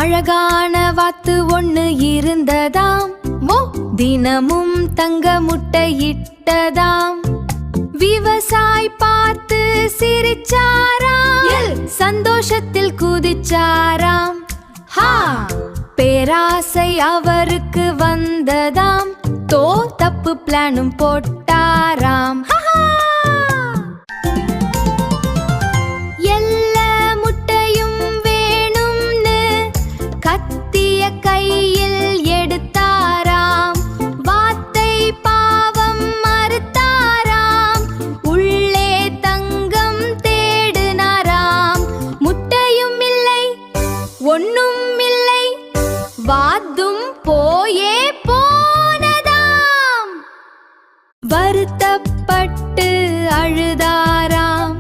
அழகான வாத்து ஒண்ணு இருந்ததாம். தினமும் தங்க முட்டை இட்டதாம். விவசாயி பார்த்து சிரிச்சாராம். சந்தோஷத்தில் குதிச்சாராம். பேராசை அவருக்கு வந்ததாம். தப்பு பிளானும் போட்டாராம். எல்லா முட்டையும் வேணும்னு கத்திய கையில் எடுத்தாராம். வாத்தை பாவம் மறுத்தாராம். உள்ளே தங்கம் தேடினாராம். முட்டையும் இல்லை, ஒண்ணும் இல்லை, வாத்தும் போயே போனதாம். வருத்தப்பட்டு அழுதாராம்.